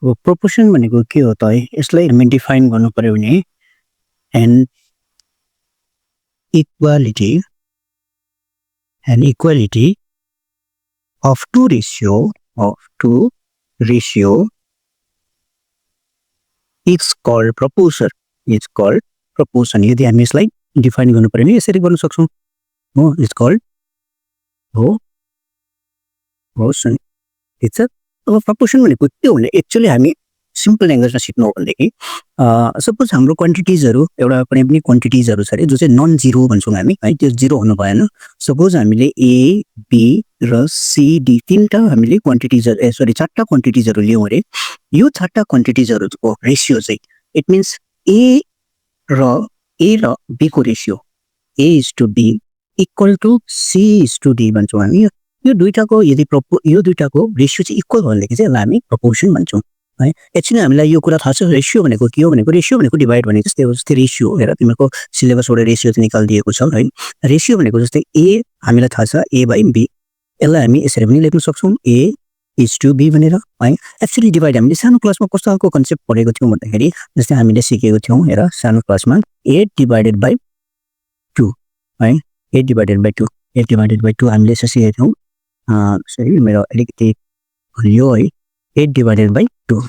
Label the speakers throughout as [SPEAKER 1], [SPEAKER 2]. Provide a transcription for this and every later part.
[SPEAKER 1] अब प्रोपोर्सन भनेको के हो त है? यसलाई हामी डिफाइन गर्नु पर्यो भने an equality of two ratio is called proportion. यदि हामी यसलाई डिफाइन गर्नु पर्यो भने यसरी गर्न सक्छौँ हो, इट्स कल्ड proportion. ठिक छ। अब प्रपोर्सन भनेको के हो भने एक्चुअली हामी सिम्पल ल्याङ्ग्वेजमा सिक्नु हो भनेदेखि सपोज हाम्रो क्वान्टिटिजहरू एउटा कुनै पनि क्वान्टिटिजहरू छ अरे जो चाहिँ नन जिरो भन्छौँ हामी है, त्यो जिरो हुनु भएन। सपोज हामीले ए बी र सी डी तीनटा हामीले क्वान्टिटिजहरू चारवटा क्वान्टिटिजहरू लियौँ अरे, यो चारवटा क्वान्टिटिजहरूको रेसियो चाहिँ इट मिन्स ए र बी को ratio A:B equal to C:D भन्छौँ हामी। यो दुईटाको यदि यो दुईटाको रेसियो चाहिँ इक्वल भयो भनेदेखि चाहिँ यसलाई हामी प्रपोर्सन भन्छौँ है। एक्चुअली हामीलाई यो कुरा थाहा छ रेसियो भनेको के हो भनेको, रेसियो भनेको डिभाइड भनेको जस्तै हो, जस्तै रेसियो हेर तिमीहरूको सिलेबसबाट रेसियो चाहिँ निकालिदिएको छ है। रेसियो भनेको जस्तै ए हामीलाई थाहा छ A/B, यसलाई हामी यसरी पनि लेख्न सक्छौँ A:B भनेर है। एक्चुअली डिभाइड हामीले सानो क्लासमा कस्तो खालको कन्सेप्ट पढेको थियौँ भन्दाखेरि जस्तै हामीले सिकेको थियौँ हेर सानो क्लासमा A/2 है, A/2 हामीले यसो सिकेको थियौँ। सरी मेरो अलिकति यो है A/2।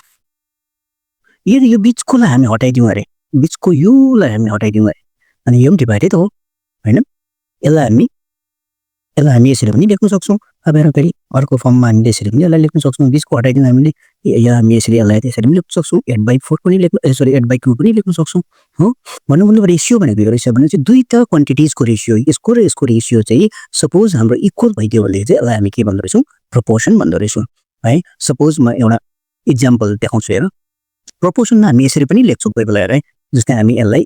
[SPEAKER 1] यदि यो बिचकोलाई हामी हटाइदिउँ अरे, बिचको योलाई हामी हटाइदिउँ अरे अनि यो पनि डिभाइडेड हो होइन। यसलाई हामी यसरी पनि लेख्न सक्छौँ। अब हेर फेरि अर्को फर्ममा हामीले यसरी पनि यसलाई लेख्न सक्छौँ। बिचको हटाइदिउँ हामीले यहाँ हामी यसरी यसलाई त्यसरी पनि लेख्न सक्छौँ। 8/4 पनि 8/2 पनि लेख्न सक्छौँ हो। भन्नु मतलब रेसियो भनेको यो रेसियो भने चाहिँ दुईटा क्वान्टिटिजको रेसियो, यसको र यसको रेसियो चाहिँ सपोज हाम्रो इक्वल भइदियो भने चाहिँ यसलाई हामी के भन्दो रहेछौँ, प्रपोर्सन भन्दो रहेछौँ है। सपोज म एउटा इक्जाम्पल देखाउँछु हेर। प्रपोर्सनमा हामी यसरी पनि लेख्छौँ कोही बेला हेर है, जस्तै हामी यसलाई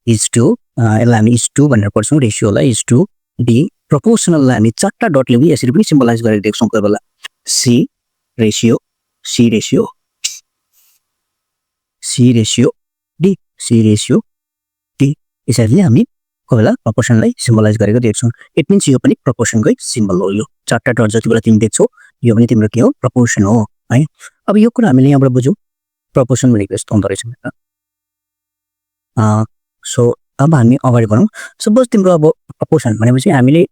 [SPEAKER 1] यसलाई हामी is to भनेर पढ्छौँ, रेसियोलाई is/D। प्रपोर्सनललाई हामी चारवटा डटले पनि यसरी पनि सिम्बलाइज गरेर देख्छौँ कोही बेला, C रेसियो D यसरी हामी कोही बेला प्रपोर्सनलाई सिम्बलाइज गरेको देख्छौँ। इट मिन्स यो पनि प्रपोर्सनकै सिम्बल हो। यो चारवटा डट जति बेला तिमी देख्छौ यो पनि तिम्रो के हो, प्रपोर्सन हो है। अब यो कुरा हामीले यहाँबाट बुझौँ प्रपोर्सन भनेको यस्तो हुँदो रहेछ। सो अब हामी अगाडि बढौँ। सपोज तिम्रो अब प्रपोर्सन भनेपछि हामीले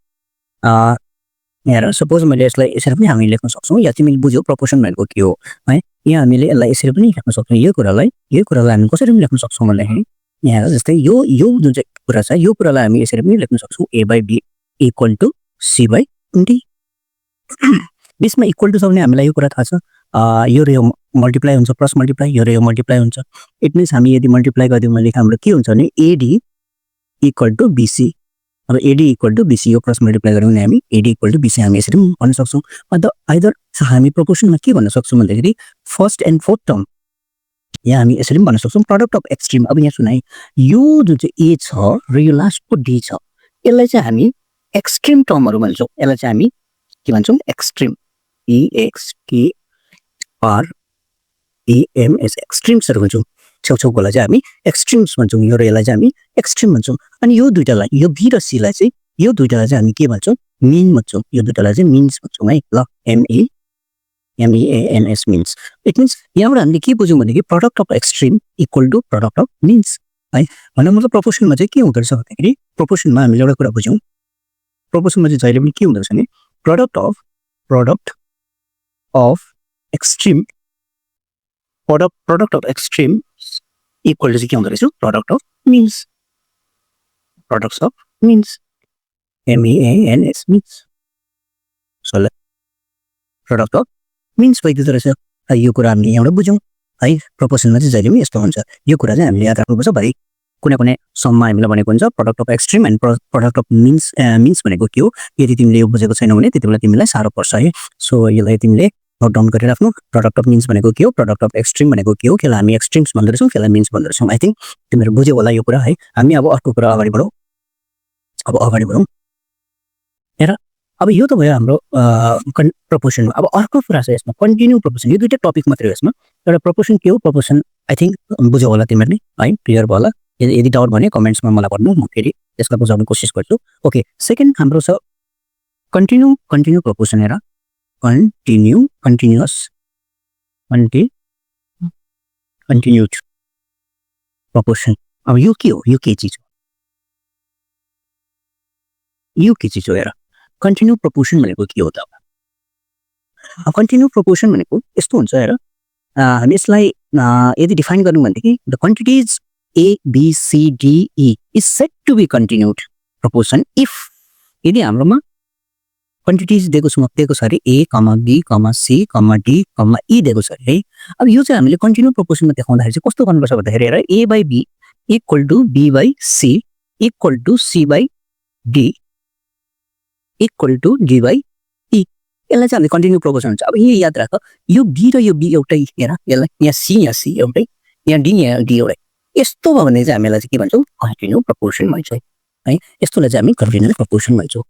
[SPEAKER 1] हेर सपोज मैले यसलाई यसरी पनि हामी लेख्न सक्छौँ, या तिमीले बुझ्यौ प्रपोर्सन भनेको के हो है। यहाँ हामीले यसलाई यसरी पनि लेख्न सक्छौँ। यो कुरालाई हामी कसरी पनि लेख्न सक्छौँ भन्दाखेरि यहाँ जस्तै यो जुन चाहिँ कुरा छ यो कुरालाई हामी यसरी पनि लेख्न सक्छौँ, A/B इक्वल टु C/D। बिचमा इक्वल टु छ भने हामीलाई यो कुरा थाहा छ यो र यो मल्टिप्लाई हुन्छ, प्लस मल्टिप्लाई यो र यो मल्टिप्लाई हुन्छ। इट मिन्स हामी यदि मल्टिप्लाई गरिदिउँ भने हाम्रो के हुन्छ भने AD इक्वल टु BC। अब AD इक्वल टु BC यो क्रस मल्टिप्लाई गऱ्यौँ भने हामी AD इक्वल टु BC हामी यसरी पनि भन्न सक्छौँ। अन्त आइदर हामी प्रपोर्सनमा के भन्न सक्छौँ भन्दाखेरि फर्स्ट एन्ड फोर्थ टर्म यहाँ हामी यसरी पनि भन्न सक्छौँ प्रोडक्ट अफ एक्सट्रिम। अब यहाँ सुन है, यो जुन चाहिँ A छ र यो लास्टको D छ यसलाई चाहिँ हामी एक्सट्रिम टर्महरू भन्छौँ। यसलाई चाहिँ हामी के भन्छौँ, एक्सट्रिम, EXTREMS एक्सट्रिम्सहरू भन्छौँ। छेउछाउकोलाई चाहिँ हामी एक्सट्रिम्स भन्छौँ, यो र यसलाई चाहिँ हामी एक्सट्रिम भन्छौँ। अनि यो दुईटालाई यो B र C लाई चाहिँ यो दुईटालाई चाहिँ हामी के भन्छौँ, मिन भन्छौँ। यो दुईटालाई चाहिँ मिन्स भन्छौँ है। ल MEANS मिन्स। इट मिन्स यहाँबाट हामीले के बुझ्यौँ भनेदेखि product of extreme equal to product of means है। भन्नु मतलब प्रपोर्सनमा चाहिँ के हुँदो रहेछ भन्दाखेरि प्रपोर्सनमा हामीले एउटा कुरा बुझ्यौँ, प्रपोर्सनमा चाहिँ जहिले पनि के हुँदो रहेछ भने product of extreme equal to चाहिँ के हुँदो रहेछ, product of means, products of means MEANS means. So product of means भइदिँदो रहेछ। यो कुरा हामीले यहाँबाट बुझौँ है। प्रपोर्सनमा चाहिँ जहिले पनि यस्तो हुन्छ। यो कुरा चाहिँ हामीले याद राख्नुपर्छ। भरि कुनै सम्ममा हामीलाई भनेको हुन्छ product of extreme and product of means भनेको के हो। यदि तिमीले यो बुझेको छैनौ भने त्यति बेला तिमीलाई साह्रो पर्छ है। सो यसलाई तिमीले नोट डाउन गरिराख्नु। प्रडक्ट अफ मिन्स भनेको के हो, प्रडक्ट अफ एक्सट्रिम भनेको के हो, त्यसलाई हामी एक्सट्रिम्स भन्दो रहेछौँ, त्यसलाई मिन्स भन्दो रहेछौँ। आई थिङ्क तिमीहरू बुझ्यौ होला यो कुरा है। हामी अब अर्को कुरा अगाडि बढौँ। हेर अब यो त भयो हाम्रो प्रपोर्सन। अब अर्को कुरा छ यसमा कन्टिन्यू प्रपोर्सन। यो दुईटा टपिक मात्रै हो यसमा। एउटा प्रपोर्सन के हो, प्रपोर्सन आई थिङ्क बुझ्यौ होला तिमीहरूले है, क्लियर भयो होला। यदि डाउट भने कमेन्ट्समा मलाई भन्नु, म फेरि यसलाई बुझाउने कोसिस गर्छु। ओके, सेकेन्ड हाम्रो छ कन्टिन्यू प्रपोर्सन। हेर कन्टिन्युस कन्टिन्युड प्रपोर्सन। अब यो के हो, यो के चिज हो, यो के चिज हो हेर। कन्टिन्यू प्रपोर्सन भनेको के हो त? अब कन्टिन्यू प्रपोर्सन भनेको यस्तो हुन्छ हेर, हामी यसलाई यदि डिफाइन गर्नु भनेदेखि the quantities A B C D E is set to be continued proportion if, यदि हाम्रोमा क्वान्टिटिज दिएको छ अरे A comma B comma C comma D comma E दिएको छ अरे है। अब यो चाहिँ हामीले कन्टिन्यू प्रपोर्सनमा देखाउँदाखेरि चाहिँ कस्तो गर्नुपर्छ भन्दाखेरि हेर, A by B equal to B by C equal to C by D equal to D by E, यसलाई चाहिँ हामीले कन्टिन्यू प्रपोर्सन हुन्छ। अब यही याद राख, यो बी र यो बी एउटै, हेर यसलाई यहाँ सी एउटै, यहाँ डी एउटै, यस्तो भयो भने चाहिँ हामीलाई चाहिँ के भन्छौँ, कन्टिन्यू प्रपोर्सन भन्छौँ है। यस्तोलाई चाहिँ हामी कन्टिन्यू प्रपोर्सन भन्छौँ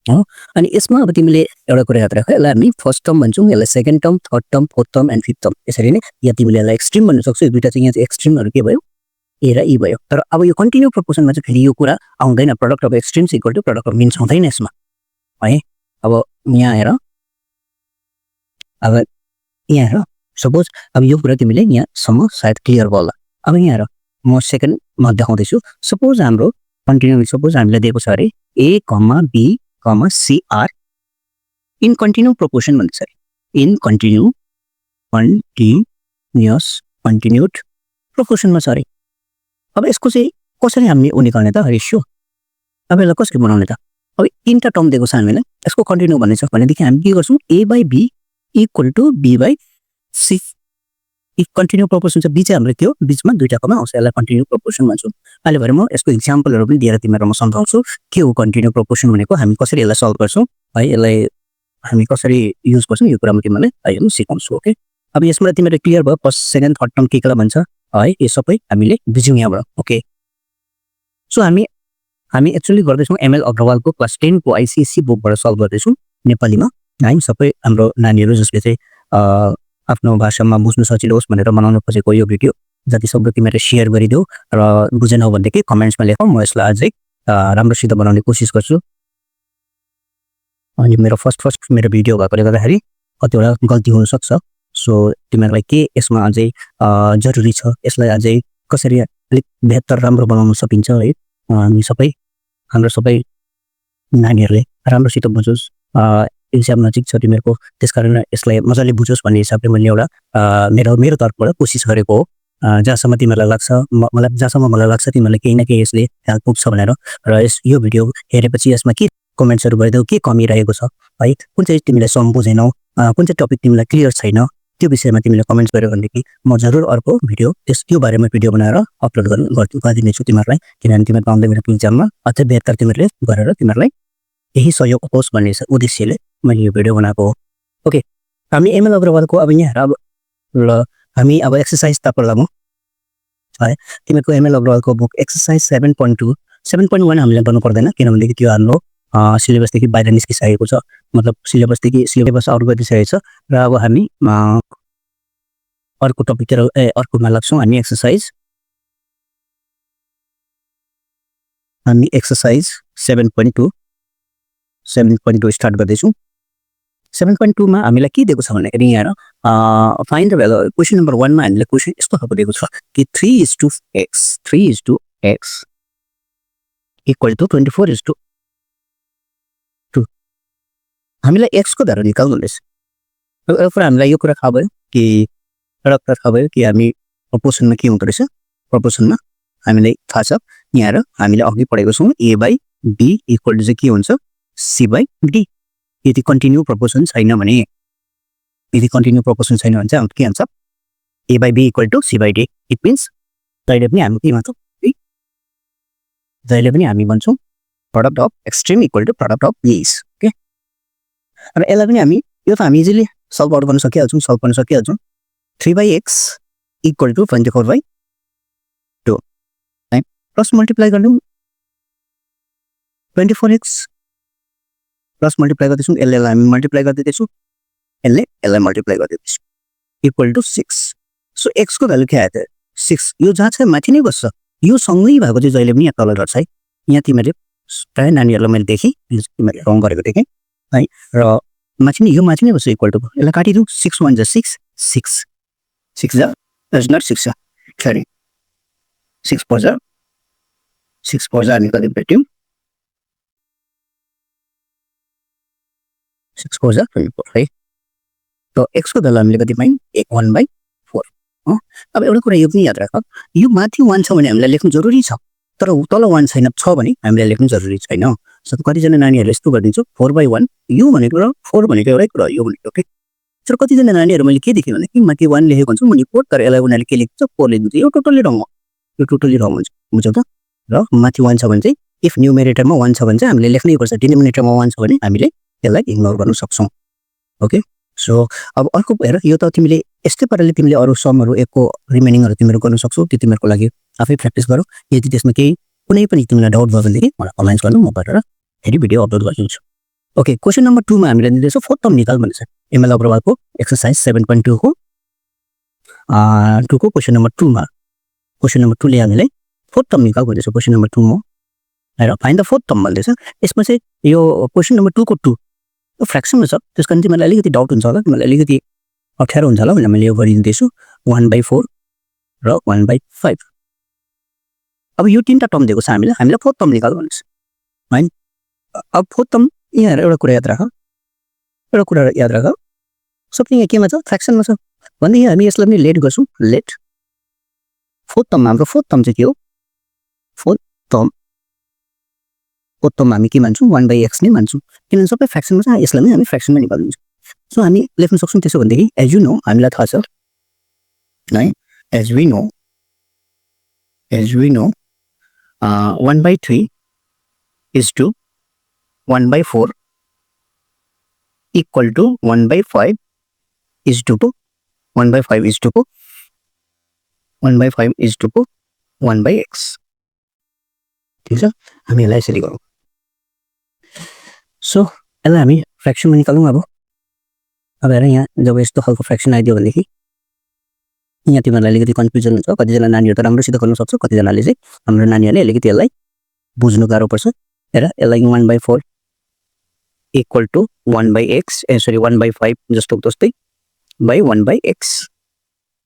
[SPEAKER 1] हो। अनि यसमा अब तिमीले एउटा कुरा याद राख, यसलाई हामी फर्स्ट टर्म भन्छौँ, यसलाई second term, third term, fourth term and fifth term, यसरी नै। या तिमीले यसलाई एक्सट्रिम भन्न सक्छौ, यो दुईटा चाहिँ यहाँ चाहिँ एक्सट्रिमहरू के भयो, ए र ई भयो। तर अब यो कन्टिन्यू प्रपोर्सनमा चाहिँ फेरि यो कुरा आउँदैन, product of extremes equal to product of means आउँदैन यसमा है। अब यहाँ हेर, अब यहाँ हेर, सपोज अब यो कुरा तिमीले यहाँसम्म सायद क्लियर भयो होला। अब यहाँ हेर, म सेकेन्डमा देखाउँदैछु। सपोज हाम्रो कन्टिन्यू, सपोज हामीलाई दिएको छ अरे A comma B comma C are in continue proportion भन्छ अरे, इन कन्टिन्युड प्रपोर्सनमा छ अरे। अब यसको चाहिँ कसरी हामीले निकाल्ने त रेसियो, अब यसलाई कसरी बनाउने त? अब तिनवटा टर्म दिएको छ हामीलाई, यसको कन्टिन्यू भन्ने छ भनेदेखि हामी के गर्छौँ, A by B equal to B by C. Continue proportion चाहिँ बी चाहिँ हाम्रो त्यो बिचमा दुईटा कमा आउँछ, यसलाई कन्टिन्यू प्रपोर्सन भन्छौँ। अहिले भरे म यसको इक्जाम्पलहरू पनि दिएर तिमीहरू म सम्झाउँछु के हो कन्टिन्यू प्रपोर्सन भनेको, हामी कसरी यसलाई सल्भ गर्छौँ है, यसलाई हामी कसरी युज गर्छौँ, यो कुरा म तिमीलाई अहिले सिकाउँछु। ओके, अब यसमा तिमीहरू क्लियर भयो, फर्स्ट सेकेन्ड थर्ड टर्म के केलाई भन्छ है, यो सबै हामीले बुझ्यौँ यहाँबाट। ओके, सो हामी एक्चुअली गर्दैछौँ एमएल अग्रवालको क्लास 10 को आइसिएससी बुकबाट सल्भ गर्दैछौँ नेपालीमा है। सबै हाम्रो नानीहरू जसले चाहिँ आफ्नो भाषामा बुझ्नु सजिलो होस् भनेर बनाउन खोजेको यो भिडियो जति सक्दो तिमीहरूले सेयर गरिदेऊ र बुझेनौ भनेदेखि कमेन्ट्समा लेखौ, म यसलाई अझै राम्रोसित बनाउने कोसिस गर्छु। अनि मेरो फर्स्ट मेरो भिडियो भएकोले गर्दाखेरि कतिवटा गल्ती हुनसक्छ, सो तिमीहरूलाई के यसमा अझै जरुरी छ, यसलाई अझै कसरी अलिक बेहतर राम्रो बनाउन सकिन्छ है, हामी सबै हाम्रो सबै नानीहरूले राम्रोसित बुझोस्। एक्जाम नजिक छ तिमीहरूको, त्यसकारण यसलाई मजाले बुझोस् भन्ने हिसाबले मैले एउटा मेरो तर्फबाट कोसिस गरेको हो। जहाँसम्म तिमीहरूलाई लाग्छ, जहाँसम्म मलाई लाग्छ तिमीहरूलाई केही न केही यसले हेल्प पुग्छ भनेर। र यो भिडियो हेरेपछि यसमा के कमेन्ट्सहरू गरिदेऊ, के कमी रहेको छ है, कुन चाहिँ तिमीलाई सम बुझेनौ, कुन चाहिँ टपिक तिमीलाई क्लियर छैन, त्यो विषयमा तिमीले कमेन्ट्स गर्यो भनेदेखि म जरुर अर्को भिडियो त्यो बारेमा भिडियो बनाएर अपलोड गरिदिनेछु तिमीहरूलाई, किनभने तिमीहरूको आउँदै मेरो इक्जाममा अझै बेहतर तिमीहरूले गरेर तिमीहरूलाई यही सहयोग होस् भन्ने उद्देश्यले मैले यो भिडियो बनाएको हो। ओके, हामी एमएल अग्रवालको अब यहाँ ल हामी अब एक्सर्साइज तर्फ लागौँ है। तिमीहरूको एमएल अग्रवालको बुक एक्सर्साइज 7.2 7.1 हामीले गर्नु पर्दैन, किनभनेदेखि त्यो हाम्रो सिलेबसदेखि बाहिर निस्किसकेको छ, मतलब सिलेबस आउट गरिसकेको छ। र अब हामी अर्को टपिकतिर अर्कोमा लाग्छौँ। हामी एक्सर्साइज 7.2 स्टार्ट गर्दैछौँ। 7.2 मा हामीलाई के दिएको छ भन्दाखेरि यहाँ find the value, question number 1 मा हामीलाई क्वेसन यस्तो खालको दिएको छ कि 3:x इक्वल टु 24:2। हामीलाई x को भ्यालु निकाल्नु हुँदैछ। अब हामीलाई यो कुरा थाहा भयो कि हामी प्रपोर्सनमा के हुँदो रहेछ, प्रपोर्सनमा हामीलाई थाहा छ यहाँ हामीले अघि पढेको छौँ a by b equal to चाहिँ के हुन्छ c बाई d। यदि कन्टिन्यू प्रपोर्सन छैन भने, के हुन्छ a by b equal to c by d। It means जहिले पनि हामी भन्छौँ product of extreme equal to product of means. Okay, र यसलाई पनि हामी इजिली सल्भ आउट गर्न सकिहाल्छौँ। 3/x इक्वल टु 24/2 है, प्लस मल्टिप्लाई गर्नु 24x प्लस मल्टिप्लाई गर्दैछौँ, यसलाई हामी मल्टिप्लाई गर्दैछौँ, यसलाई मल्टिप्लाई गर्दैछौँ इक्वल टु 6। सो x को भ्यालु के आयो त 6। यो जहाँ छ माथि नै बस्छ, यो सँगै भएको चाहिँ जहिले पनि यहाँ तल गर्छ है। यहाँ तिमीहरूले प्रायः नानीहरूलाई मैले देखेँ, तिमीहरूले रङ गरेको देखेँ है। र माथि नै बस्छ इक्वल टु, यसलाई काटिदिउँ 6 1 जा 6 6 6 जा इज नट 6 सरी 6 4 हामी कति भेट्यौँ 6 4 24 है तो x को भ्यालु हामीले कति पायौँ 1/4 हो अब एउटा कुरा यो पनि याद राख यो माथि 1 छ भने हामीलाई लेख्नु जरुरी छ तर तल 1 छैन छ भने हामीलाई लेख्नु जरुरी छैन सो कतिजना नानीहरुले यस्तो गरिदिन्छु 4/1 यो भनेको र 4 भनेको एउटै कुरा यो भनेको ओके तर कतिजना नानीहरु मैले के देखेँ भने कि माथि 1 लेखेको हुन्छ मुनि 4 तर यसलाई उनीहरुले के लेख्छ 4 लेख्छ यो टोटली रङ हुन्छ बुझ्यौ त र माथि 1 छ भने चाहिँ इफ न्युमेरेटरमा 1 छ भने चाहिँ हामीले लेख्नै पर्छ डिनोमिनेटरमा 1 छ भने हामीले यसलाई इग्नोर गर्न सक्छौं ओके सो अब अर्को हेर यो त तिमीले यस्तै पाराले तिमीले अरु समहरु एकको रिमेनिङहरु तिमीले गर्न सक्छौ त्यो तिमीहरुको लागि आफै प्र्याक्टिस गरौ यदि त्यसमा केही कुनै पनि तिमीलाई डाउट भयो भने मलाई कमेन्ट्स गर्नु म गरेर फेरि भिडियो अपलोड गर्छु ओके क्वेशन नम्बर 2 मा हामीले दिँदैछौ फोर्थ टर्म निकाल भनेछ एमएल अग्रवालको एक्सरसाइज 7.2 को 2 को क्वेशन नम्बर 2 मा क्वेशन नम्बर 2 ले हामीले फोर्थ टर्म निकाल भन्दैछ क्वेशन नम्बर 2 मा र फाइन्ड द फोर्थ टर्म भन्दैछ यसमा चाहिँ यो क्वेशन नम्बर 2 को 2 यो फ्र्याक्सनमा छ त्यसकारण चाहिँ मलाई अलिकति डाउट हुन्छ होला मलाई अलिकति अप्ठ्यारो हुन्छ होला भनेर मैले यो गरिदिन्दैछु 1/4 र 1/5 अब यो तीनटा टर्म दिएको छ हामीलाई फोर्थ टर्म निकाल भन्दैछ हैन अब फोर्थ टर्म यहाँ एउटा कुरा याद राख सबै यहाँ केमा छ फ्र्याक्सनमा छ भन्दै यहाँ हामी यसलाई पनि लेट गर्छौं लेट फोर्थ टर्म हाम्रो फोर्थ टर्म चाहिँ के हो फोर्थ टर्म हामी के मान्छौं 1/x नै मान्छौं किनभने सबै फ्र्याक्सनमा छ यसलाई पनि हामी फ्र्याक्सनमा निकाल्छौं सो हामी लेख्न सक्छौं त्यसो भन्दै एज यु नो हामीलाई थाहा छ है as we know 1/3 is to 1/4 equal to 1/5 is to 1/5 is to 1/5 is to 1/x ठीक छ हामी यसलाई यसरी गरौँ सो यसलाई हामी फ्र्याक्सनमा निकालौँ अब हेर यहाँ जब यस्तो खालको फ्र्याक्सन आइदियो भनेदेखि यहाँ तिमीहरुलाई अलिकति कन्फ्युजन हुन्छ कतिजना नानीहरु त राम्रोसित गर्न सक्छ कतिजनाले चाहिँ हाम्रो नानीहरुले अलिकति यसलाई बुझ्नु गाह्रो पर्छ हेर यसलाई 1/4 equal to 1/x 1/5 जस्तो जस्तै by 1/x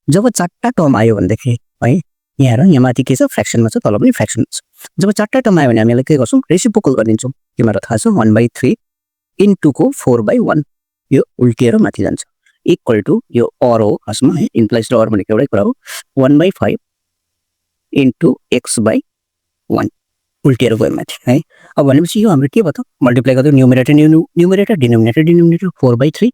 [SPEAKER 1] जब चारटा टर्म आयो भनेदेखि है यहाँ हेर यहाँ माथि के छ फ्र्याक्सनमा छ तल पनि फ्र्याक्सन छ जब चारटा टर्म आयो भने हामीले के गर्छौं रेसिप्रोकल गरिदिन्छौं तिमीहरुलाई थाहा छ 1/3 into को 4/1 यो उल्टिएर माथि जान्छ इक्वल टु यो अर हो खासमा इम्प्लाइज र अर भनेको एउटै कुरा हो 1/5 into x/1 उल्टिएर गयो माथि है अब भनेपछि यो हाम्रो के भयो त मल्टिप्लाई गर्दा numerator denominator 4/3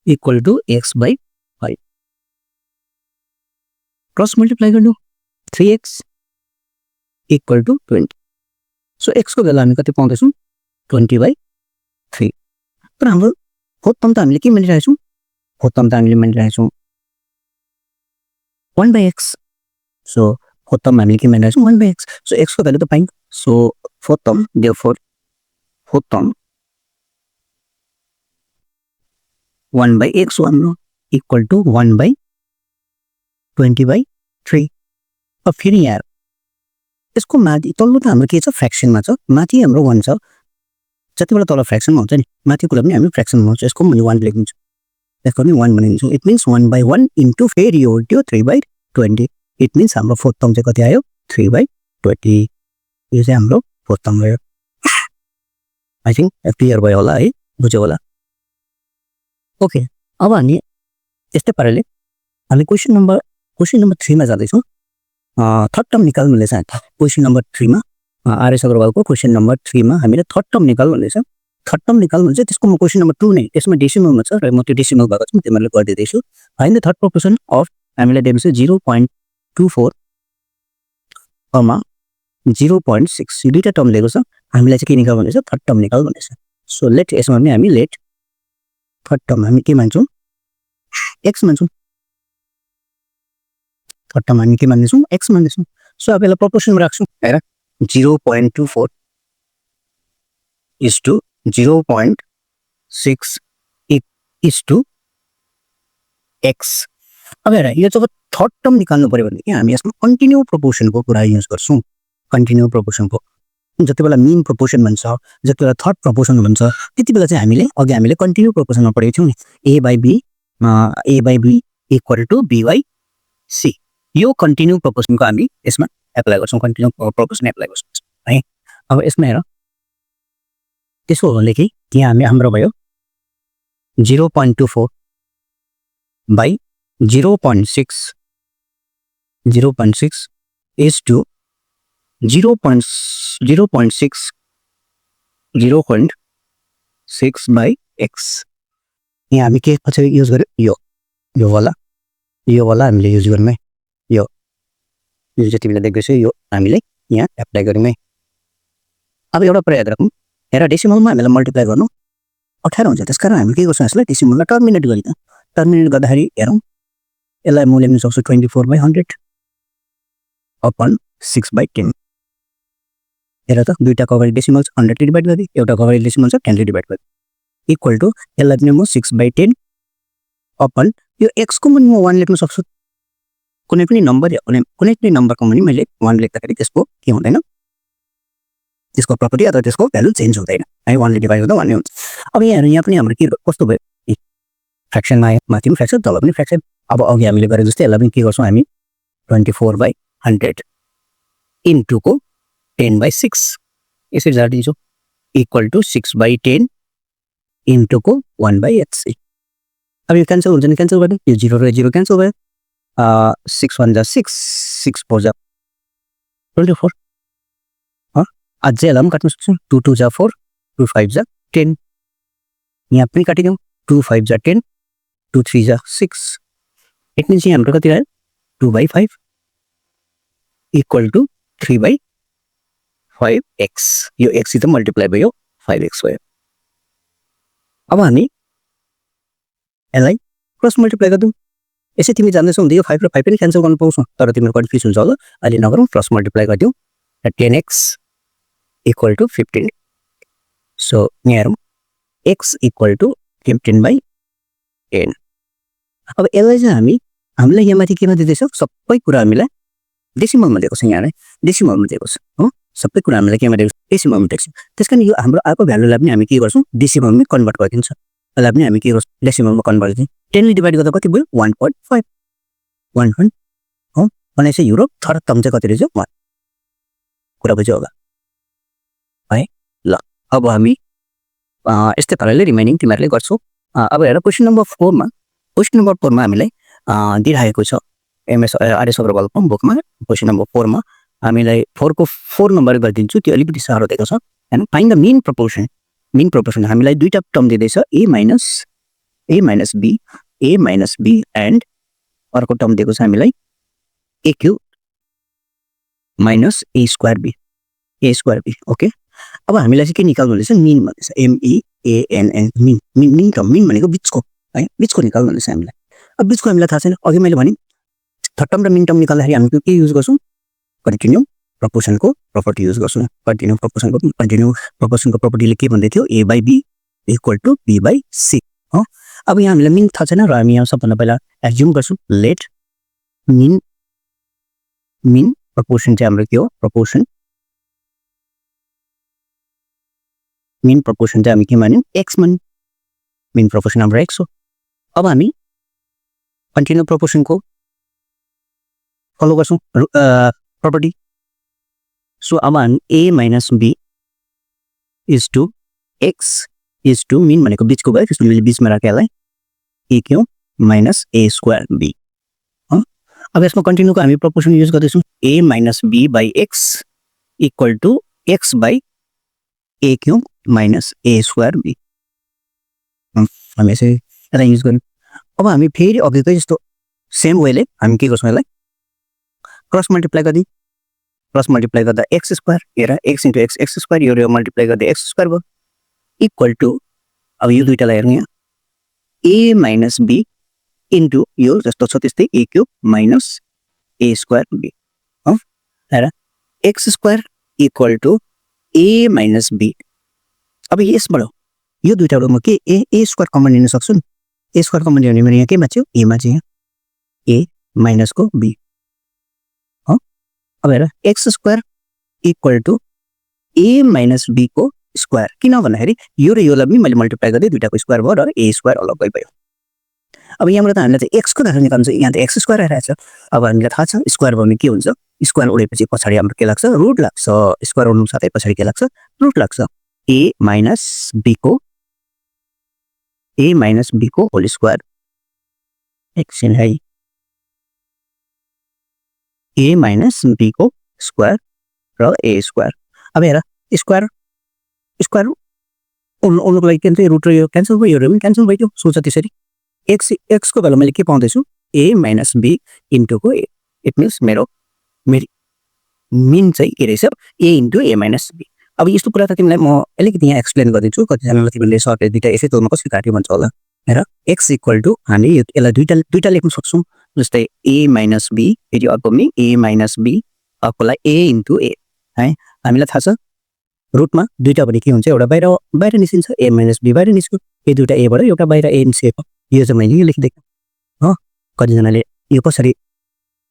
[SPEAKER 1] equal to x/5 cross multiply गर्नु 3x equal to 20 so x को भ्यालु हामी कति पाउँदैछौं 20/3 तर हाम्रो फोर्थ टर्म त हामीले के मिलिरहेको छौं फोर्थ टर्म त हामीले मिलिरहेको छौं 1/x सो फोर्थ टर्म हामीले के मिलिरहेको छौं 1/x सो x को भ्यालु त पाइन्छ so fourth term therefore fourth term 1/x हाम्रो इक्वल टु 1/20/3 अब फेरि यहाँ यसको माथि तल्लो त हाम्रो के छ फ्र्याक्सनमा छ माथि हाम्रो 1 छ जतिबेला तल फ्र्याक्सनमा हुन्छ नि माथि कुरा पनि हामी फ्र्याक्सनमा हुन्छ यसको पनि 1 लेखिदिन्छौँ यसको पनि 1 बनाइदिन्छौँ इट मिन्स 1/1 इन्टु फेरि यो उल्ट्यो 3/20 इट मिन्स हाम्रो फोर्थ टर्म चाहिँ कति आयो 3/20 यो चाहिँ हाम्रो फोर्थ टर्म भयो आई थिंक क्लियर भयो होला है बुझ्यो होला ओके अब हामी यस्तै पाराले हामी क्वेशन नम्बर 3 मा जाँदैछौँ थर्ड टर्म निकाल भन्दैछ क्वेशन नम्बर 3 मा आरएस अग्रवालको क्वेशन नम्बर 3 मा हामीले थर्ड टर्म निकाल भन्दैछ थर्ड टर्म निकाल भन्छ त्यसको म क्वेशन नम्बर 2 नै त्यसमा डेसिमलमा छ र म त्यो डेसिमल भएको छ तिमीहरुले गरिदिदैछु find the third proportion of हामीले दिएको छ 0.24 कमा 0.6 दुईटा टर्म दिएको छ हामीलाई चाहिँ के निकाल भन्दैछ थर्ड टर्म निकाल भन्दैछ सो लेट यसमा पनि हामी लेट थर्ड टर्म हामी के मान्छौं x मान्छौं थर्ड टर्म हामी के मान्छौं x मान्छौं सो अब यसलाई प्रोपोर्सनमा राख्छौं हेर 0.24 is to 0.6 is to x अब हेर यो जब थर्ड टर्म निकाल्नु पर्यो भनेदेखि हामी यसमा कन्टिन्यू प्रोपोर्सनको कुरा युज गर्छौँ। कन्टिन्यू प्रोपोर्सनको जति बेला मिन प्रोपोर्सन भन्छ, जति बेला थर्ड प्रोपोर्सन भन्छ, त्यति बेला चाहिँ हामीले कन्टिन्यू प्रोपोर्सनमा पढेको थियौँ नि, A by B equal to B by C. यो कन्टिन्यू प्रोपोर्सनको हामी यसमा एप्लाई गर्छौँ, कन्टिन्यू प्रोपोर्सन एप्लाई गर्छौँ है। अब यसमा हेर त्यसो हो भनेदेखि यहाँ हाम्रो भयो 0.24 by 0.6 is to 0.6 by x। यहाँ हामी के पछि युज गर्यो, यो वाला हामीले युज गर्यौँ है। यो जति बेला देख्दैछौँ यो हामीले यहाँ एप्लाई गर्यौँ है। अब एउटा कुरा याद राखौँ, हेर डेसिमलमा हामीलाई मल्टिप्लाई गर्नु 18 हुन्छ, त्यसकारण हामी के गर्छौँ यसलाई डेसिमललाई टर्मिनेट गरिदिउँ। टर्मिनेट गर्दाखेरि हेरौँ यसलाई म लेख्न सक्छु 24/100 अपन 6/10। हेर त दुईटा कभर डेसिमल 100 ले डिभाइड गरे, एउटा कभर डेसिमल छ 10 ले डिभाइड गरे, इक्वल टु यसलाई पनि म 6/10 अपन यो x को पनि म 1 लेख्न सक्छु। कुनै पनि नम्बर या कुनै पनि नम्बरको पनि मैले 1 लेख्दाखेरि त्यसको के हुँदैन, त्यसको प्रपर्टी अथवा त्यसको भ्यालु चेन्ज हुँदैन है। 1 ले डिभाइड गर्दा 1 नै हुन्छ। अब यहाँ पनि हाम्रो के कस्तो भयो, फ्र्याक्सनमा आयो, माथि पनि फ्र्याक्सन तल पनि फ्र्याक्सन। अब अघि हामीले गरे जस्तै यसलाई पनि के गर्छौँ हामी 24/100 इन्टुको 10/6 यसरी झार्दिन्छौँ, इक्वल टु 6/10 इन्टुको 1/x। अब यो क्यान्सल हुन्छ नि, क्यान्सल गर्नु, यो 0 र 0 क्यान्सल भयो, 6 1 जा 6, 6 4 जा 24। अझै यसलाई पनि काट्न सक्छौँ, 2 2 जा 4, 2 5 जा 10, यहाँ पनि काटिदिउँ, 2 5 जा 10, 2 3 जा 6। इट मिन्स यहाँ हाम्रो कति रह्यो 2/5 इक्वल टु 3/5x। यो x सित मल्टिप्लाई भयो 5x भयो। अब हामी यसलाई क्रस मल्टिप्लाई गर्छौँ। यसै तिमी जान्दैछौ यो 5 र 5 पनि क्यान्सल गर्न पाउँछौ, तर तिम्रो कन्फ्युज हुन्छ होला। अहिले नगरौँ, क्रस मल्टिप्लाई गरिदिउँ, 10x इक्वल टु 15। सो यहाँ हेरौँ x इक्वल टु 15/10। अब यसलाई चाहिँ हामीलाई यहाँ माथि केमा दिँदैछ, सबै कुरा हामीलाई डेसिमलमा दिएको छ। यहाँ डेसिमलमा दिएको छ हो, सबै कुरा हामीलाई केमा दिएको छ, डेसिमलमा दिएको छ। त्यसकारण यो हाम्रो आएको भ्यालुलाई पनि हामी के गर्छौँ, डेसिमलमै कन्भर्ट गरिदिन्छ। यसलाई पनि हामी के गर्छौँ, डेसिमलमा कन्भर्ट गरिदिन्छ। 10 ले डिभाइड गर्दा कति भयो 1.5 हो। भनेपछि यो र थर्ड टर्म चाहिँ कति रहेछ 1। कुरा बुझ्यो होला है। ल अब हामी यस्तै पाराले रिमाइनिङ तिमीहरूले गर्छौ। अब हेर क्वेसन नम्बर 4 मा हामीलाई दिइरहेको छ एमएस आरएस अग्रवालको बुकमा। क्वेसन नम्बर 4 मा हामीलाई 4 को 4 नम्बर गरिदिन्छु, त्यो अलिकति साह्रो दिएको छ हैन। Find the mean proportion. Mean proportion हामीलाई दुईटा टर्म दिँदैछ, a माइनस b एन्ड अर्को टर्म दिएको छ हामीलाई a cube minus a square b। Okay, अब हामीलाई चाहिँ के निकाल्नु हुँदैछ, मीन भन्दैछ, MEANN मीन। मीन टर्म, मीन भनेको बिचको है, बिचको निकाल्नु हुँदैछ हामीलाई। अब बिचको हामीलाई थाहा छैन, अघि मैले भने थर्ड टर्म र मिन टर्म निकाल्दाखेरि हामी के युज गर्छौँ, कन्टिन्यू प्रोपोर्सनको प्रपर्टी युज गर्छौँ। कन्टिन्यू प्रोपोर्सनको प्रपर्टीले के भन्दै थियो, a/b इक्वल टु b/c हो। अब यहाँ हामीलाई मिन थाहा छैन र हामी यहाँ सबभन्दा पहिला एज्युम गर्छौँ, लेट मिन प्रोपोर्सन चाहिँ हाम्रो के हो, मिन प्रोपोर्सन चाहिँ हामी के मान्यौँ, x मान्यौँ। मिन प्रोपोर्सन हाम्रो x हो। अब हामी कन्टिन्यू प्रोपोर्सनको फलो गर्छौँ प्रपर्टी। सो अब हामी a minus b is to x is to mean भनेको बिचको भयो, त्यसले मैले बिचमा राखेँ यसलाई a cube minus a square b। अब यसमा कन्टिन्यूको हामी प्रोपोर्सन युज गर्दैछौँ, a minus b by x equal to x by a cube minus a square b। हामी यसलाई युज गर्यौँ। अब हामी फेरि अघिकै जस्तो सेम वेले हामी के गर्छौँ, यसलाई क्रस मल्टिप्लाई गरिदिउँ। क्रस मल्टिप्लाई गर्दा x स्क्वायर, हेर x इन्टु x स्क्वायर, यो मल्टिप्लाई गर्दा x स्क्वायर भयो, इक्वल टु अब यो दुईटालाई हेर्नु यहाँ a माइनस b इन्टु यो जस्तो छ त्यस्तै a cube minus a square b हो। हेर x square equal to a minus b। अब यसबाट यो दुईटाबाट म के a स्क्वायर कमन लिन सक्छु नि, a स्क्वायर कमन लिने भने यहाँ केमा थियो, a मा चाहिँ यहाँ a माइनसको बी हो। अब हेर X square equal to A minus B को स्क्वायर, किन भन्दाखेरि यो र योलाई पनि मैले मल्टिप्लाई गर्दै दुईटाको स्क्वायर भयो र ए स्क्वायर अलग भयो। अब यहाँबाट त हामीलाई चाहिँ एक्सको भ्यालु निकाल्नु छ, यहाँ त एक्स स्क्वायर आइरहेको छ। अब हामीलाई थाहा छ स्क्वायर भयो भने के हुन्छ, स्क्वायर उडेपछि पछाडि हाम्रो के लाग्छ, रुट लाग्छ। स्क्वायर उड्नु साथै पछाडि के लाग्छ, रुट लाग्छ। ए माइनस बी को होल स्क्वायर, एकछिन है, ए माइनस बी को स्क्वायर र ए स्क्वायर। अब हेर स्क्वायर उड्नुको लागि के भन्छ, रुट र यो क्यान्सल भयो, यो पनि क्यान्सल भयो। सोच त्यसरी एक्सको भ्यालु मैले के पाउँदैछु, ए माइनस बी इन्टुको ए। इट मिन्स मेरी मिन चाहिँ के रहेछ, A into A minus B. अब यस्तो कुरा त तिमीलाई म अलिकति यहाँ एक्सप्लेन गरिदिन्छु, कतिजनालाई तिमीले सरले दुईटा यसै तौरमा कसरी काट्यो भन्छ होला। हेर एक्स इक्वल टु हामी यसलाई दुईटा लेख्न सक्छौँ, जस्तै ए माइनस बी, फेरि अर्को पनि ए माइनस बी, अर्कोलाई ए इन्टु ए है। हामीलाई थाहा छ रुटमा दुईटा भने के हुन्छ, एउटा बाहिर निस्किन्छ, ए माइनस बी बाहिर निस्क्यो, यो दुईटा एबाट एउटा बाहिर ए निस्केको, यो चाहिँ मैले यो लेखिदिएको हो। कतिजनाले यो कसरी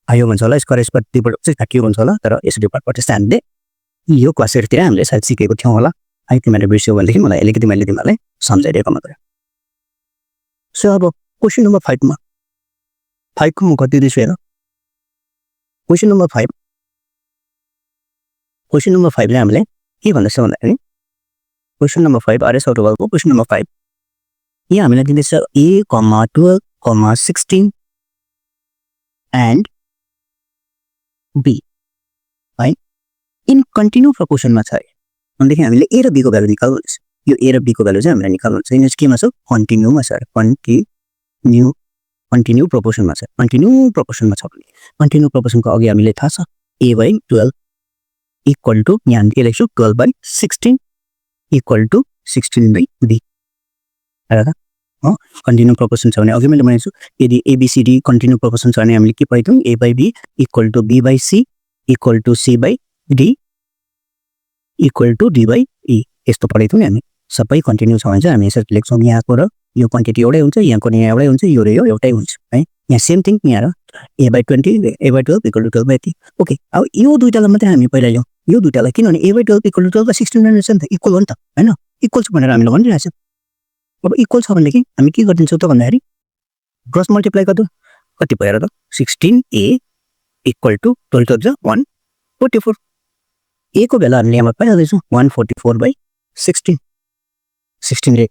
[SPEAKER 1] आयो भन्छ होला, स्क्वायर दुईबाट चाहिँ काटियो भन्छ होला, तर यसरी पार्टबाट चाहिँ हामीले यो क्लास 8 तिर हामीले सायद सिकेको थियौँ होला है। तिमीहरूले बिर्स्यौ भनेदेखि मलाई अलिकति मैले तिमीहरूलाई सम्झाइदिएको मात्रै। सो अब क्वेसन नम्बर 5 मा 5 को म कति दिन्छु हेर। क्वेसन नम्बर 5 ले हामीले के भन्दैछ भन्दाखेरि, क्वेसन नम्बर 5 आरएस अटोबलको क्वेसन नम्बर 5 यहाँ हामीलाई दिँदैछ ए, 12, 16 एन्ड बी है, इन कन्टिन्यू प्रपोर्सनमा छ। भनेदेखि हामीले ए र बी को भ्यालु निकाल्नु पर्छ। यो ए र बी को भ्यालु चाहिँ हामीलाई निकाल्नु पर्छ। यो चाहिँ केमा छ, कन्टिन्यूमा छ, कन्टिन्यू प्रपोर्सनमा छ। कन्टिन्यू प्रपोर्सनमा छ भने कन्टिन्यू प्रपोर्सनको अघि हामीले थाहा छ ए बाइ 12 इक्वल टु, यहाँ हामीले लेख्छौँ 12 by 16 equal to 16 by B. हेर त हो, कन्टिन्यू प्रपोर्सन छ भने अघि मैले भनेको छु, यदि एबीसीडी कन्टिन्यू प्रपोर्सन छ भने हामीले के पढ्यौँ, A by B equal to B by C equal to C by D equal to D by E, यस्तो पढेको थियौँ नि हामी। सबै कन्टिन्यू छ भने चाहिँ हामी यसरी लेख्छौँ, यहाँको र यो क्वान्टिटी एउटै हुन्छ, यहाँको नि एउटै हुन्छ, यो र यो एउटै हुन्छ है। यहाँ सेम थिङ यहाँ A by 20 A by 12 equal to 12 by 3। Okay, अब यो दुईटालाई मात्रै हामी पहिला ल्याउँ, यो दुईटालाई, किनभने ए बाइ 12 इक्वल टु 12 बाइ 16 रहेछ नि त, इक्वल हो नि त हैन, इक्वल छ भनेर हामीले भनिरहेको छ। अब इक्वल छ भनेदेखि हामी के गरिदिन्छौँ त भन्दाखेरि क्रस मल्टिप्लाई गर्दो, कति भयो र त 16a इक्वल टु 12 जा 144। ए को भ्यालु हामीले यहाँ पाइहाल्दैछौँ 144 बाइ 16। 16 रे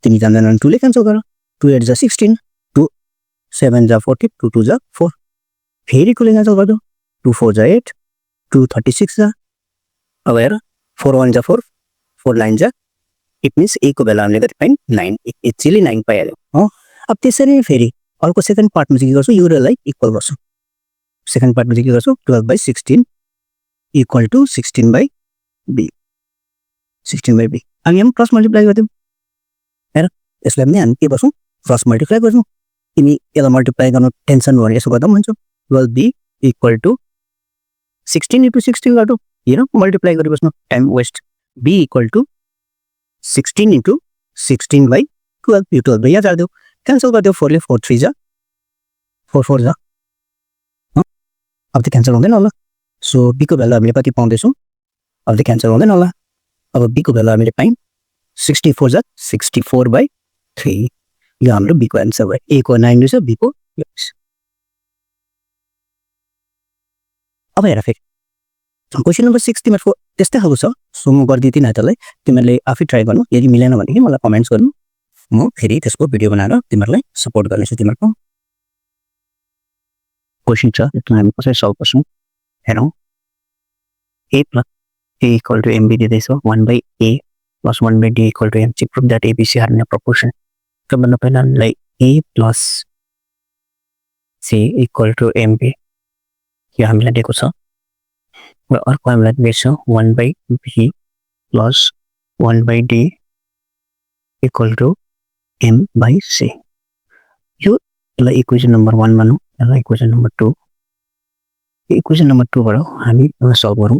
[SPEAKER 1] तिमी जान्दैन 2 ले क्यान्सल गर, 2 8 जा 16, 2 7 जा 40, 2 2 जा 4, फेरि 2 ले क्यान्सल गर्दो, 2 4 जा 8, 2 36 जा। अब हेर 4 1 जा 4, 4 9 जा, इट मिन्स ए को भ्यालु हामीले कति पायौँ 9, एक्चुअली 9 पाइहाल्यौँ हो। अब त्यसरी फेरि अर्को सेकेन्ड पार्टमा चाहिँ के गर्छु, यो रलाई इक्वल गर्छु। सेकेन्ड पार्टमा चाहिँ के गर्छु, 12 by 16 equal to 16 by B, 16 by B. हामी यहाँ क्रस मल्टिप्लाई गर्छौँ, हेर यसलाई पनि हामी के गर्छौँ, क्रस मल्टिप्लाई गर्छौँ। तिमी यसलाई मल्टिप्लाई गर्नु टेन्सन भयो भने यसो गर्दा पनि हुन्छ, 12b इक्वल टु 16 इन्टु 16 गर्दो, हेर मल्टिप्लाई गरिबस्नु, time waste. b equal to 16 into 16 by 12, यो 12 यहाँ जादियो, क्यान्सल गरिदियो, 4 ले 4 3 जा 4 4 जा, अब त क्यान्सल हुँदैन होला। सो b को भ्यालु हामीले कति पाउँदैछौँ, अब त क्यान्सल हुँदैन होला। अब b को भ्यालु हामीले पायौँ 64 जा 64 बाइ 3, यो हाम्रो b को एन्सर भयो। a को 9 रहेछ, b को 6। अब हेर फेरि क्वेसन नम्बर 6 तिमीहरूको त्यस्तै खालको छ। सो म गरिदिँदिनँ है तँलाई, तिमीहरूले आफै ट्राई गर्नु, यदि मिलेन भनेदेखि मलाई कमेन्ट्स गर्नु, म फेरि त्यसको भिडियो बनाएर तिमीहरूलाई सपोर्ट गर्नेछु। तिमीहरूको क्वेसन छ त्यसमा हामी कसरी सल्भ गर्छौँ हेरौँ। a plus a equal to mb दिँदैछ, 1 by a plus 1 by d equal to m, चाहिँ prove that abc are in a proportion. सबभन्दा पहिला हामीलाई a plus c equal to mb यो हामीलाई दिएको छ, र अर्को हामीलाई दिएको छ 1 by b plus 1 by d equal to m by c। यो यसलाई इक्वेसन नम्बर 1 मानौँ, यसलाई इक्वेसन नम्बर 2। इक्वेसन नम्बर 2 बाट हामी यसलाई सल्भ गरौँ।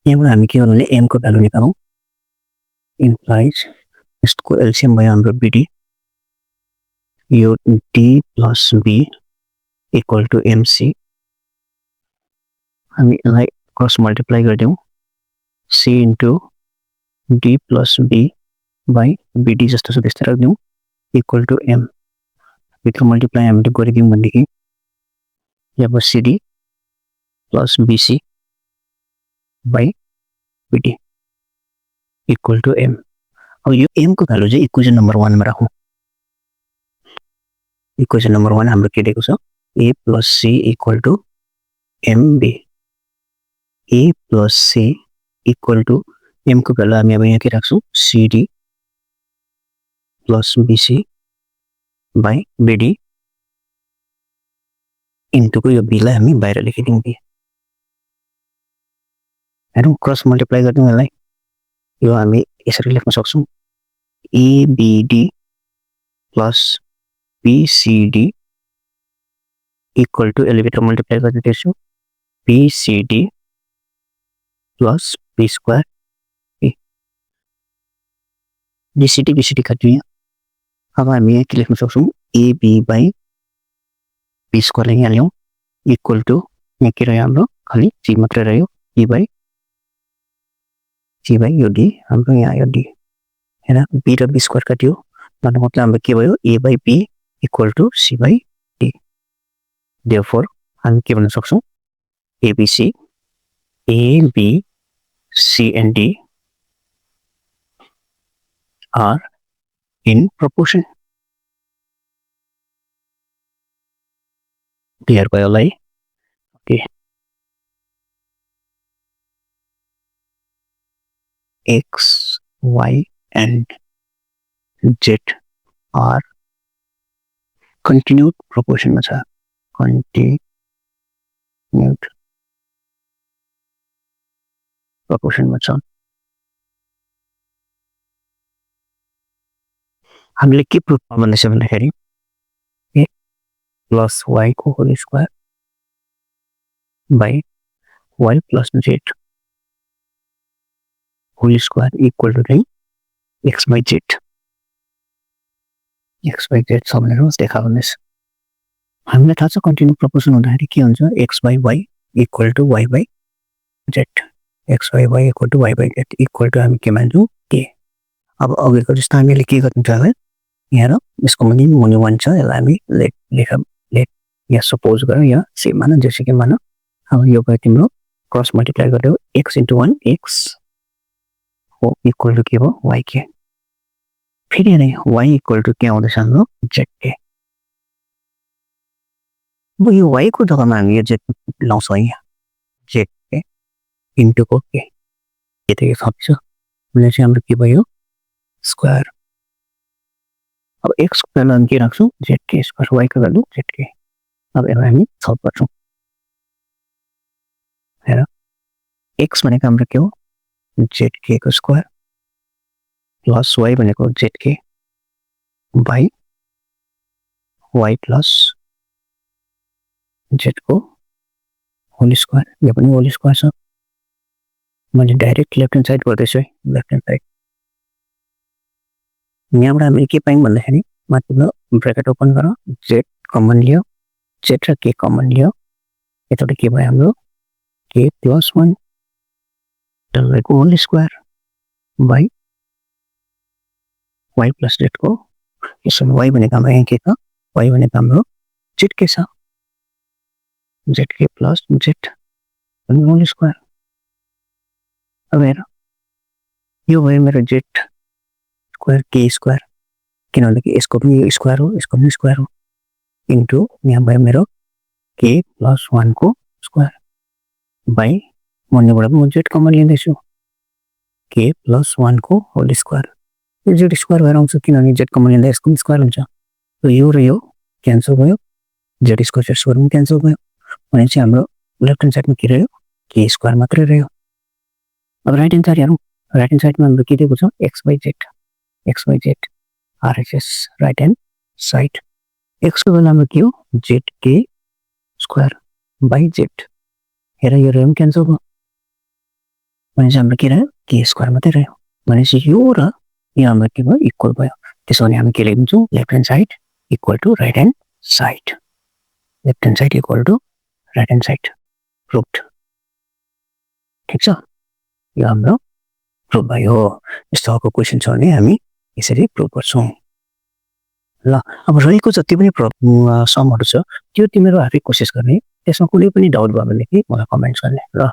[SPEAKER 1] यहाँबाट हामी के गर्नु भने m को भ्यालु निकालौँ, इम्प्लाइज यसको एलसिएम भयो हाम्रो bd, यो d plus b equal to MC हामी यसलाई क्रस मल्टिप्लाई गरिदिउँ C into D plus B by BD जस्तो छ त्यस्तै राखिदिउँ इक्वल टू एम भित्र मल्टिप्लाई हामीले गरिदिउँ भनेदेखि यहाँ CD plus BC by BD equal to M. अब यो एम को भ्यालु चाहिँ इक्वेसन नम्बर 1 मा राखौँ। इक्वेसन नम्बर 1 हाम्रो के दिएको छ a plus c equal to mb a plus c equal to m को भ्यालु हामी अब यहाँ के राख्छौँ cd plus bc by bd into को यो b लाई हामी बाहिर लेखिदिउँ बी हेरौँ क्रस मल्टिप्लाई गर्दिउँ यसलाई यो हामी यसरी लेख्न सक्छौँ abd plus bcd equal to एलिभेटर मल्टिप्लाई गर्दैछु bcd plus b square bcd bcd काट्यौँ अब हामी यहाँ के लेख्न सक्छौँ ab बाई b स्क्वायर यहाँ ल्याउँ इक्वल टू यहाँ के रह्यो हाम्रो खाली c मात्रै रह्यो b बाई यो d हाम्रो यहाँ यो d हैन b र b स्क्वायर काट्यो भन्नु मतलब हाम्रो के भयो a by b equal to c by d therefore हामी के भन्न सक्छौँ abc a b c and d are in proportion clear भयो होला है okay x y and z are continued proportion में छ continued proportion में छ हामीले के प्रुफ भन्दैछ भन्दाखेरि a प्लस y को whole square by y plus z whole square equal to x by z छ भनेर देखा भन्दैछ हामीलाई थाहा छ कन्टिन्यू प्रोपोर्सन हुँदाखेरि के हुन्छ x by y equal to y by z x by y equal to y by z equal to हामी के मान्छौँ k अब अघिको जस्तो हामीले के गर्नु छ भने यहाँ र यसको मुनि 1 छ यसलाई हामी लेट यहाँ सपोज गरौँ यहाँ सेम मान जेसुकै मान अब यो भयो तिम्रो क्रस मल्टिप्लाई गर्दै x इन्टु 1 x हो इक्वल टू के भयो y के फेरि नै y इक्वल टू के आउँदैछ हाम्रो z के अब यो y को जग्गामा हामी यो z लाउँछौँ यहाँ z के इन्टु को के यति थप्छ भने चाहिँ हाम्रो के भयो स्क्वायर अब x को भ्यालु हामी के राख्छौँ z के स्क्वायर y को भ्यालु z के अब यसलाई हामी सल्भ गर्छौँ हेर x भनेको हाम्रो के हो zk को स्क्वायर प्लस y भनेको zk by y plus z को होल स्क्वायर यो पनि होल स्क्वायर छ मैले डाइरेक्ट लेफ्ट ह्यान्ड साइड गर्दैछु है लेफ्ट ह्यान्ड साइड यहाँबाट हामीले के पायौँ भन्दाखेरि माथिल्लो ब्र्याकेट ओपन गर z कमन लियो z र k कमन लियो यताबाट के भयो हाम्रो k प्लस 1 को whole square by y plus z को यसमा y भनेको हाम्रो यहाँ के छ y भनेको हाम्रो zk छ zk plus z whole square अब हेर यो भयो मेरो z स्क्वायर k स्क्वायर किनभने यसको पनि स्क्वायर हो यसको पनि स्क्वायर हो इन्टु यहाँ भयो मेरो k प्लस 1 को स्क्वायर बाई मन्नेबाट म z कमन लिँदैछु k प्लस 1 को होल स्क्वायर यो z स्क्वायर भएर आउँछ किनभने z कमन लिँदा यसको पनि स्क्वायर हुन्छ र यो क्यान्सल भयो z स्क्वायर पनि क्यान्सल भयो भनेपछि हाम्रो लेफ्ट ह्यान्ड साइडमा के रह्यो k स्क्वायर मात्रै रह्यो अब राइट ह्यान्ड साइड हेरौँ राइट ह्यान्ड साइडमा हाम्रो के दिएको छ x by z RHS right hand side x को भ्यालु हाम्रो के हो zk स्क्वायर बाई z हेर यो रह्यो क्यान्सल भयो भनेपछि हाम्रो के रह्यो k स्क्वायर मात्रै रह्यो भनेपछि यो र यो हाम्रो के भयो इक्वल भयो त्यसो भने हामी के लेख्छौँ left hand side equal to right hand side left hand side equal to right hand side proved. ठिक छ, यो हाम्रो प्रुभ भयो। यस्तो खालको क्वेसन छ भने हामी यसरी प्रुभ गर्छौँ। ल अब रहेको जति पनि समहरू छ त्यो तिमीहरू आफै कोसिस गर्ने, त्यसमा कुनै पनि डाउट भयो भनेदेखि मलाई कमेन्ट्स गर्ने ल।